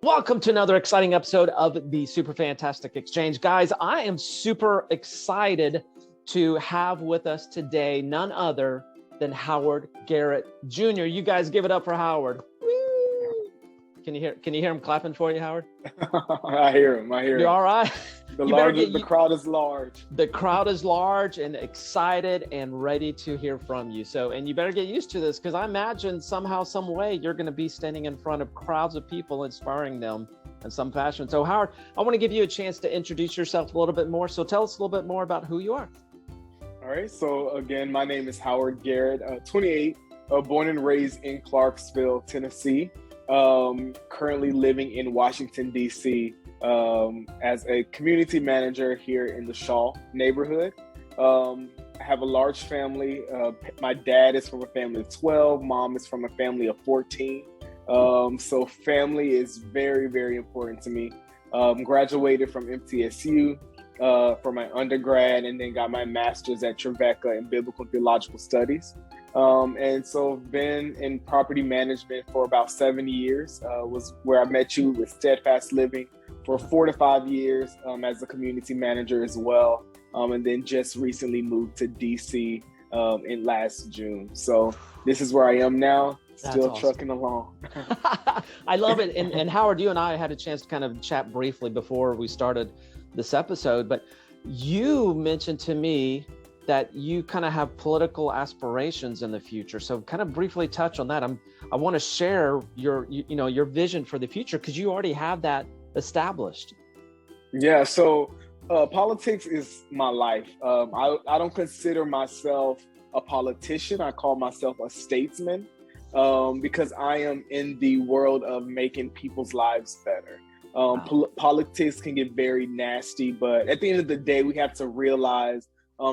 Welcome to another exciting episode of the Super Fantastic Exchange. Guys, I am super excited to have with us today none other than Howard Garrett Jr. You guys give it up for Howard. Woo! Can you hear him clapping for you, Howard? I hear him. You all right? The crowd is large. The crowd is large and excited and ready to hear from you. And you better get used to this, because I imagine somehow, some way, you're going to be standing in front of crowds of people, inspiring them in some fashion. So Howard, I want to give you a chance to introduce yourself a little bit more. So tell us a little bit more about who you are. All right. So again, my name is Howard Garrett, 28, born and raised in Clarksville, Tennessee. Currently living in Washington, D.C. As a community manager here in the Shaw neighborhood. I have a large family. My dad is from a family of 12. Mom is from a family of 14. So family is very, very important to me. Graduated from MTSU for my undergrad, and then got my master's at Trevecca in Biblical and Theological Studies. And so I've been in property management for about 7 years, was where I met you with Steadfast Living for 4 to 5 years as a community manager as well. And then just recently moved to DC in last June. So this is where I am now, still awesome. Trucking along. I love it. And Howard, you and I had a chance to kind of chat briefly before we started this episode, but you mentioned to me that you kind of have political aspirations in the future. So kind of briefly touch on that. I want to share your vision for the future, because you already have that established. Yeah. So politics is my life. I don't consider myself a politician. I call myself a statesman because I am in the world of making people's lives better. Politics can get very nasty, but at the end of the day, we have to realize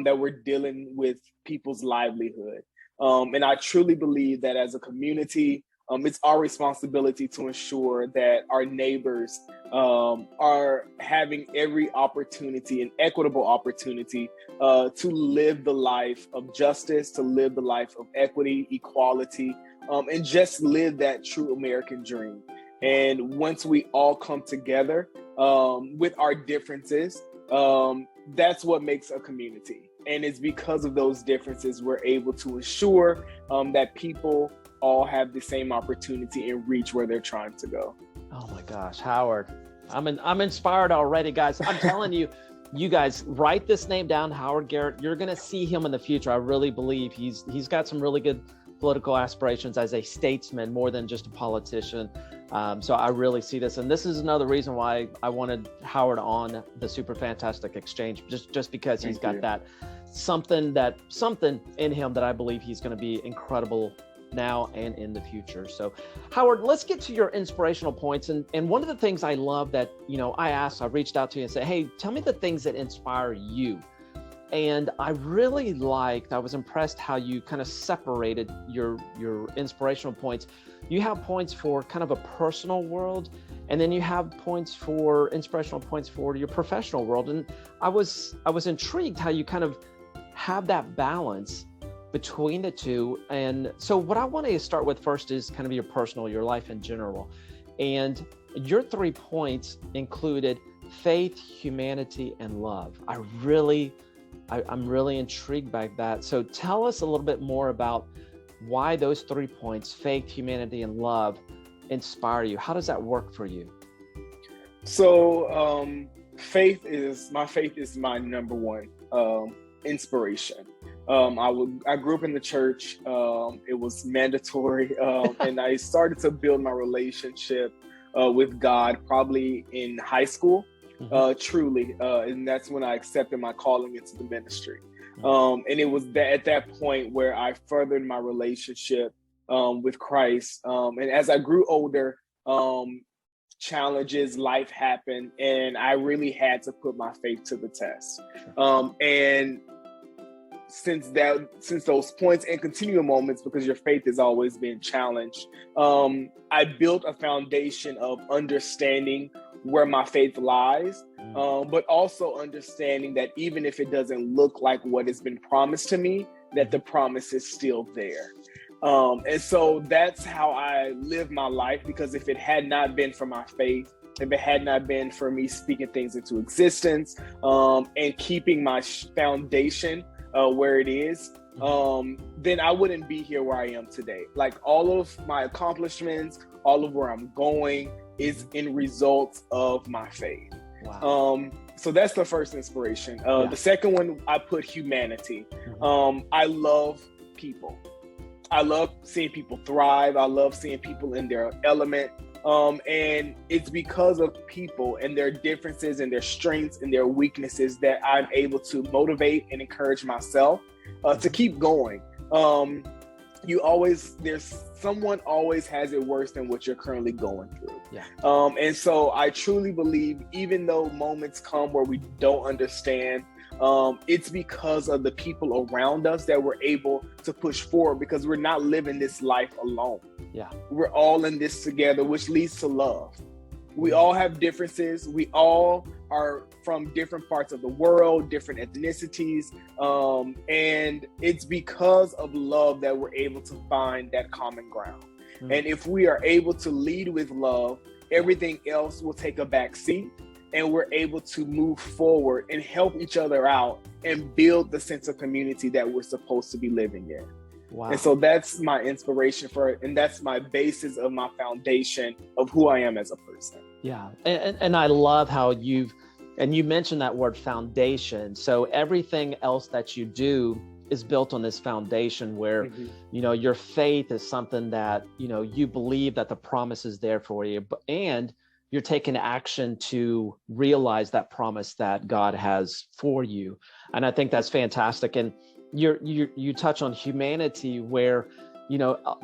that we're dealing with people's livelihood. And I truly believe that as a community, it's our responsibility to ensure that our neighbors are having every opportunity, an equitable opportunity, to live the life of justice, to live the life of equity, equality, and just live that true American dream. And once we all come together with our differences, that's what makes a community. And it's because of those differences we're able to ensure that people all have the same opportunity and reach where they're trying to go. Oh my gosh, Howard, I'm inspired already, guys. I'm telling you, you guys write this name down, Howard Garrett. You're going to see him in the future. I really believe he's got some really good political aspirations as a statesman, more than just a politician. So I really see this. And this is another reason why I wanted Howard on the Super Fantastic Exchange, just because he's got that something in him that I believe he's going to be incredible now and in the future. So Howard, let's get to your inspirational points. And one of the things I love that, I reached out to you and said, hey, tell me the things that inspire you. And I really I was impressed how you kind of separated your inspirational points. You have points for kind of a personal world, and then you have inspirational points for your professional world. And I was intrigued how you kind of have that balance between the two. And so what I want to start with first is kind of your life in general. And your 3 points included faith, humanity, and love. I'm really intrigued by that. So tell us a little bit more about why those 3 points, faith, humanity, and love, inspire you. How does that work for you? So faith is my number one inspiration. I grew up in the church. It was mandatory. And I started to build my relationship with God probably in high school. Truly. And that's when I accepted my calling into the ministry. And it was at that point where I furthered my relationship with Christ. And as I grew older, challenges, life happened, and I really had to put my faith to the test. And since those points and continuing moments, because your faith has always been challenged, I built a foundation of understanding where my faith lies, but also understanding that even if it doesn't look like what has been promised to me, that the promise is still there. And so that's how I live my life, because if it had not been for my faith, if it had not been for me speaking things into existence, and keeping my foundation where it is, then I wouldn't be here where I am today. Like, all of my accomplishments, all of where I'm going is in results of my faith. Wow. So that's the first inspiration. The second one, I put humanity. I love people. I love seeing people thrive. I love seeing people in their element. And it's because of people and their differences and their strengths and their weaknesses that I'm able to motivate and encourage myself to keep going. There's someone always has it worse than what you're currently going through. Yeah. And so I truly believe, even though moments come where we don't understand, it's because of the people around us that we're able to push forward, because we're not living this life alone. Yeah. We're all in this together, which leads to love. We all have differences. We all are from different parts of the world, different ethnicities. And it's because of love that we're able to find that common ground. And if we are able to lead with love, everything else will take a back seat, and we're able to move forward and help each other out and build the sense of community that we're supposed to be living in. Wow. And so that's my inspiration for it. And that's my basis of my foundation of who I am as a person. Yeah. And I love how you mentioned that word foundation. So everything else that you do is built on this foundation where, your faith is something that, you believe that the promise is there for you, and you're taking action to realize that promise that God has for you. And I think that's fantastic. And you touch on humanity, where,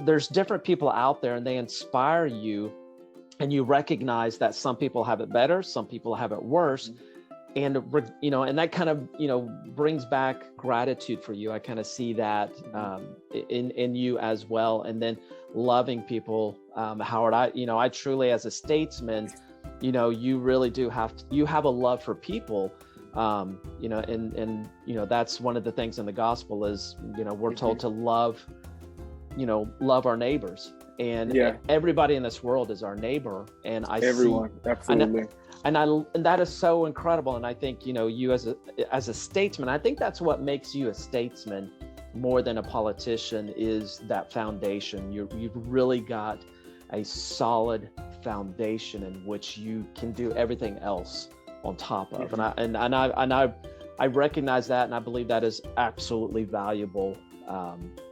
there's different people out there and they inspire you, and you recognize that some people have it better, some people have it worse. And, and that kind of, brings back gratitude for you. I kind of see that in you as well. And then loving people, Howard, I truly, as a statesman, you really do you have a love for people, and that's one of the things in the gospel is, we're told to love our neighbors, and everybody in this world is our neighbor. And everyone, absolutely. And that is so incredible. And I think, you as a statesman, I think that's what makes you a statesman more than a politician, is that foundation. You've really got a solid foundation in which you can do everything else on top of. And I recognize that, and I believe that is absolutely valuable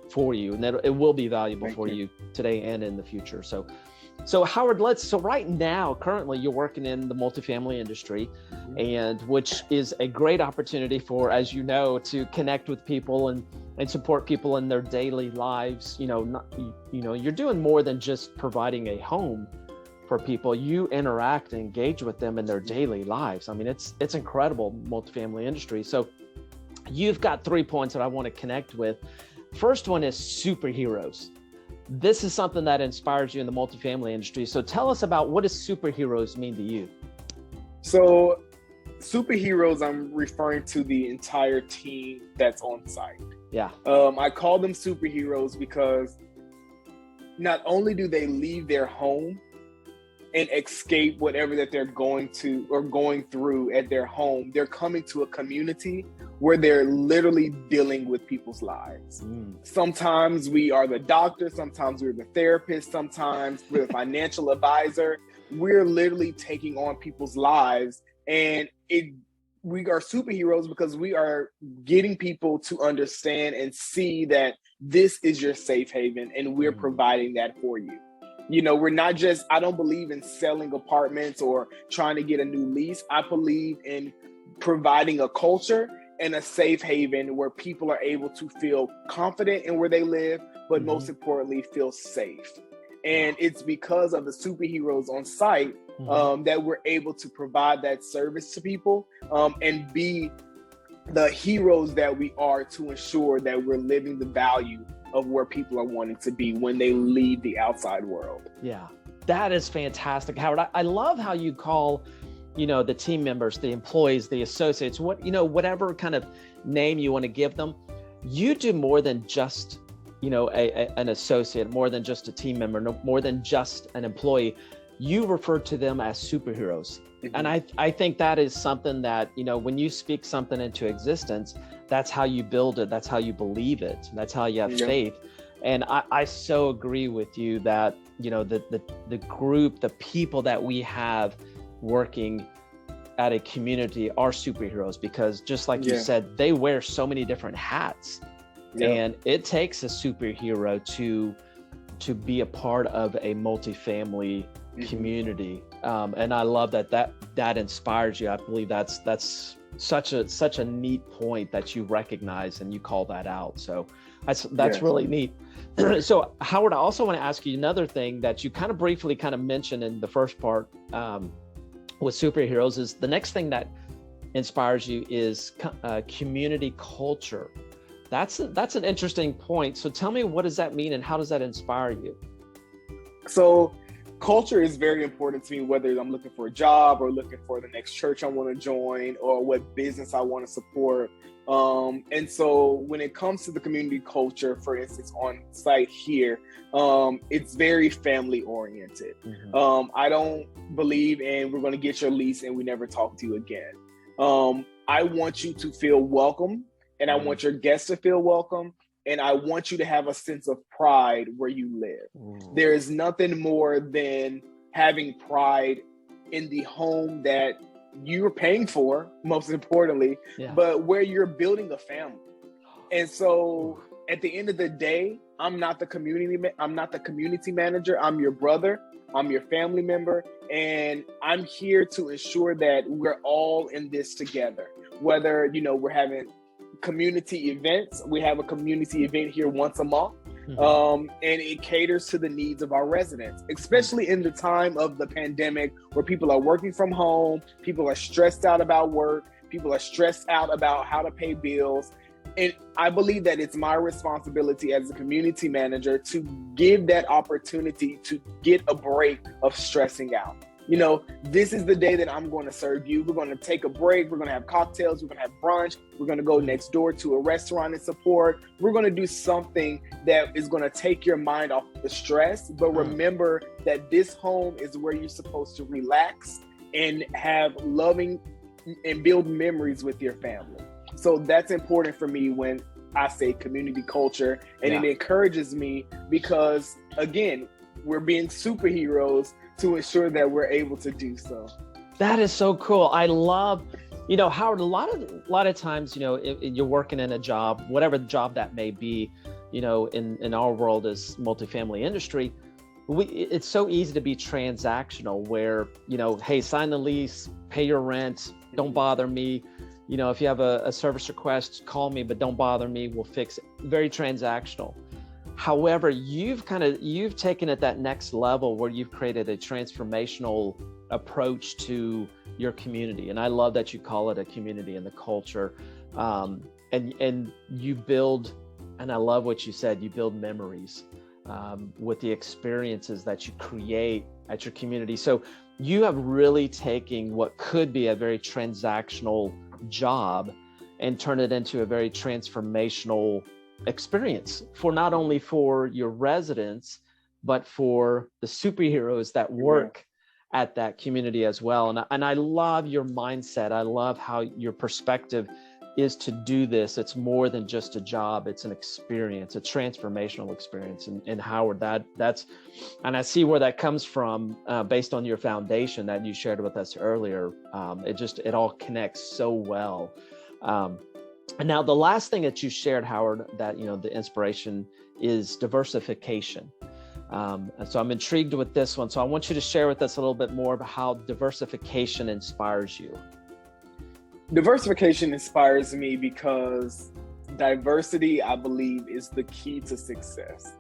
for you, and that it will be valuable for you today and in the future. So Howard, so right now, currently you're working in the multifamily industry, and which is a great opportunity for, as you know, to connect with people and support people in their daily lives. You're doing more than just providing a home for people. You interact and engage with them in their daily lives. I mean, it's incredible, multifamily industry. So you've got 3 points that I want to connect with. First one is superheroes. This is something that inspires you in the multifamily industry. So tell us about, what does superheroes mean to you? So superheroes, I'm referring to the entire team that's on site. Yeah. I call them superheroes because not only do they leave their home and escape whatever that they're going to or going through at their home, they're coming to a community where they're literally dealing with people's lives. Sometimes we are the doctor, sometimes we're the therapist, sometimes we're the financial advisor. We're literally taking on people's lives, and we are superheroes because we are getting people to understand and see that this is your safe haven, and we're providing that for you. We're not just, I don't believe in selling apartments or trying to get a new lease. I believe in providing a culture and a safe haven where people are able to feel confident in where they live, but most importantly, feel safe. And it's because of the superheroes on site that we're able to provide that service to people, and be the heroes that we are to ensure that we're living the value of where people are wanting to be when they leave the outside world. Yeah, that is fantastic, Howard. I love how you call, the team members, the employees, the associates, whatever kind of name you want to give them. You do more than just an associate, more than just a team member, no, more than just an employee. You refer to them as superheroes. Mm-hmm. And I think that is something that, when you speak something into existence, that's how you build it. That's how you believe it. That's how you have faith. And I so agree with you that, the group, the people that we have working at a community are superheroes, because just like you said, they wear so many different hats. And it takes a superhero to be a part of a multifamily community. And I love that inspires you. I believe that's such a neat point that you recognize and you call that out. So that's really neat. So Howard, I also want to ask you another thing that you briefly mentioned in the first part with superheroes. Is the next thing that inspires you is community culture. That's an interesting point. So tell me, what does that mean and how does that inspire you? So culture is very important to me, whether I'm looking for a job or looking for the next church I want to join or what business I want to support. And so when it comes to the community culture, for instance, on site here, it's very family oriented. Mm-hmm. I don't believe in we're going to get your lease and we never talk to you again. I want you to feel welcome, and I want your guests to feel welcome. And I want you to have a sense of pride where you live. There is nothing more than having pride in the home that you're paying for, most importantly, but where you're building a family. And so at the end of the day, I'm not the community manager. I'm your brother. I'm your family member. And I'm here to ensure that we're all in this together. Whether, we're having community events. We have a community event here once a month. And it caters to the needs of our residents, especially in the time of the pandemic where people are working from home, people are stressed out about work, people are stressed out about how to pay bills. And I believe that it's my responsibility as a community manager to give that opportunity to get a break of stressing out. This is the day that I'm going to serve you. We're going to take a break. We're going to have cocktails. We're going to have brunch. We're going to go next door to a restaurant and support. We're going to do something that is going to take your mind off the stress. But remember that this home is where you're supposed to relax and have loving and build memories with your family. So that's important for me when I say community culture. And it encourages me because, again, we're being superheroes to ensure that we're able to do so. That is so cool. I love, Howard, a lot of times, you're working in a job, whatever job that may be, in our world as multifamily industry, it's so easy to be transactional where, hey, sign the lease, pay your rent, don't bother me. If you have a service request, call me, but don't bother me, we'll fix it. Very transactional. However, you've taken it that next level where you've created a transformational approach to your community. And I love that you call it a community and the culture. And you build, and I love what you said, you build memories with the experiences that you create at your community. So you have really taken what could be a very transactional job and turn it into a very transformational experience for not only for your residents, but for the superheroes that work at that community as well. And I love your mindset. I love how your perspective is to do this. It's more than just a job. It's an experience, a transformational experience. And Howard, that's, and I see where that comes from based on your foundation that you shared with us earlier. It all connects so well. And now the last thing that you shared, Howard, that, the inspiration is diversification. And so I'm intrigued with this one. So I want you to share with us a little bit more about how diversification inspires you. Diversification inspires me because diversity, I believe, is the key to success,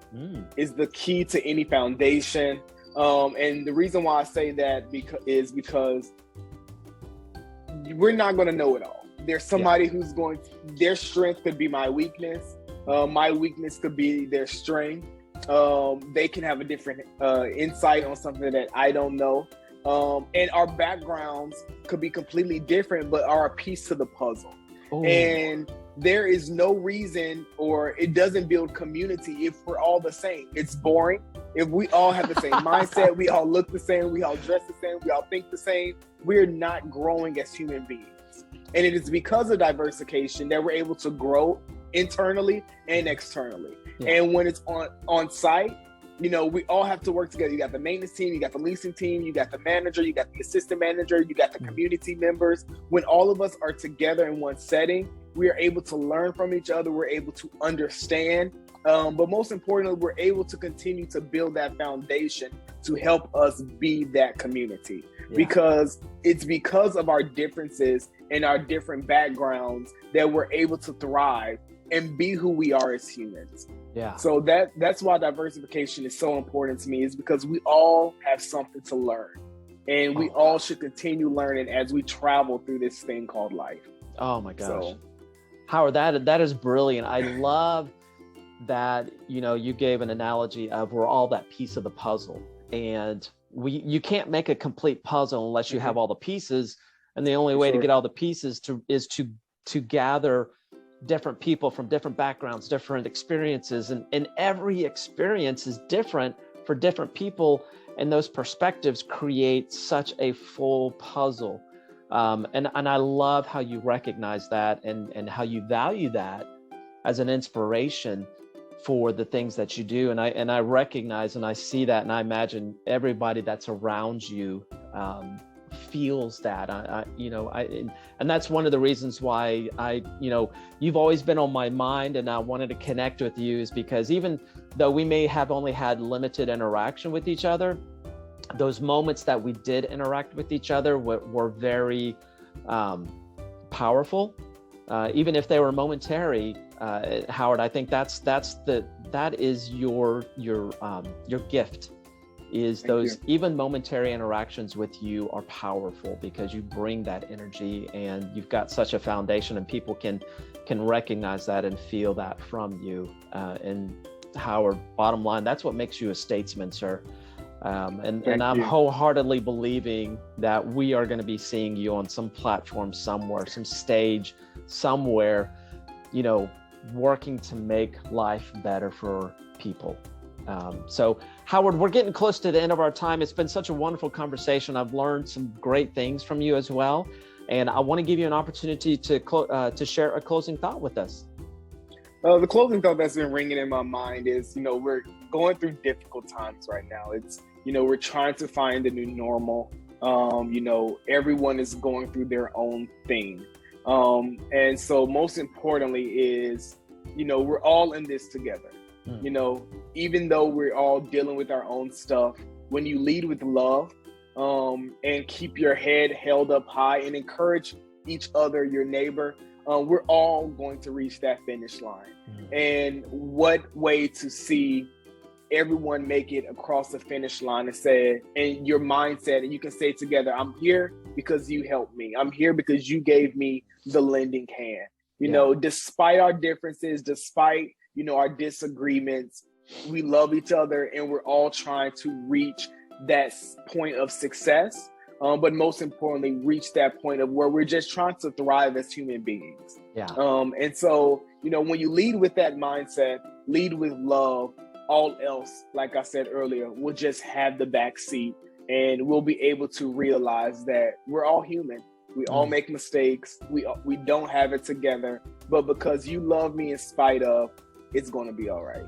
is the key to any foundation. And the reason why I say that is because we're not going to know it all. There's somebody who's their strength could be my weakness. My weakness could be their strength. They can have a different insight on something that I don't know. And our backgrounds could be completely different, but are a piece to the puzzle. Ooh. And there is no reason, or it doesn't build community if we're all the same. It's boring. If we all have the same mindset, we all look the same, we all dress the same, we all think the same, we're not growing as human beings. And it is because of diversification that we're able to grow internally and externally. Yeah. And when it's on site, you know, we all have to work together. You got the maintenance team, you got the leasing team, you got the manager, you got the assistant manager, you got the community members. When all of us are together in one setting, we are able to learn from each other. We're able to understand. But most importantly, we're able to continue to build that foundation to help us be that community. Yeah. Because it's because of our differences and our different backgrounds that we're able to thrive and be who we are as humans. Yeah. So that's why diversification is so important to me, is because we all have something to learn, and we all should continue learning as we travel through this thing called life. Oh my gosh. So, Howard, that is brilliant. I love that, you know, you gave an analogy of we're all that piece of the puzzle, and you can't make a complete puzzle unless you have all the pieces. And the only way to get all the pieces is to gather different people from different backgrounds, different experiences, and every experience is different for different people, and those perspectives create such a full puzzle. And I love how you recognize that and how you value that as an inspiration for the things that you do. And I recognize and I see that, and I imagine everybody that's around you feels that. And that's one of the reasons why you've always been on my mind, and I wanted to connect with you, is because even though we may have only had limited interaction with each other, those moments that we did interact with each other were very powerful, even if they were momentary. Howard, I think that is your gift. Is those even momentary interactions with you are powerful, because you bring that energy and you've got such a foundation, and people can recognize that and feel that from you. And Howard, bottom line, that's what makes you a statesman, sir. And I'm wholeheartedly believing that we are going to be seeing you on some platform somewhere, some stage somewhere, working to make life better for people. So Howard, we're getting close to the end of our time. It's been such a wonderful conversation. I've learned some great things from you as well. And I want to give you an opportunity to share a closing thought with us. The closing thought that's been ringing in my mind is, we're going through difficult times right now. It's, we're trying to find the new normal. Everyone is going through their own thing. And so most importantly is, we're all in this together. Even though we're all dealing with our own stuff, when you lead with love, and keep your head held up high and encourage each other, your neighbor, we're all going to reach that finish line. And what way to see everyone make it across the finish line and your mindset, and you can say together, I'm here because you helped me. I'm here because you gave me the lending hand. Despite our differences, despite our disagreements, we love each other, and we're all trying to reach that point of success. But most importantly, reach that point of where we're just trying to thrive as human beings. Yeah. And so, when you lead with that mindset, lead with love, all else, like I said earlier, will just have the back seat, and we'll be able to realize that we're all human. We all make mistakes. We don't have it together, but because you love me in spite of, it's going to be all right.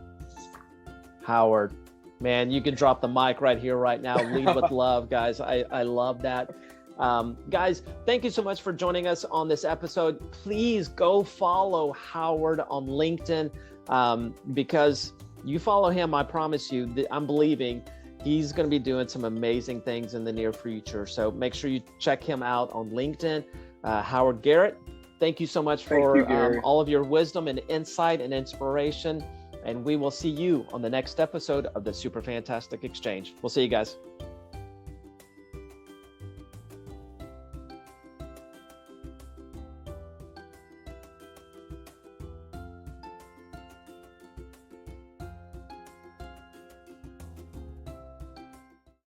Howard, man, you can drop the mic right here, right now. Lead with love, guys. I love that. Guys, thank you so much for joining us on this episode. Please go follow Howard on LinkedIn, because you follow him, I promise you, I'm believing he's going to be doing some amazing things in the near future. So make sure you check him out on LinkedIn. Howard Garrett, thank you so much for all of your wisdom and insight and inspiration. And we will see you on the next episode of the Super Fantastic Exchange. We'll see you guys.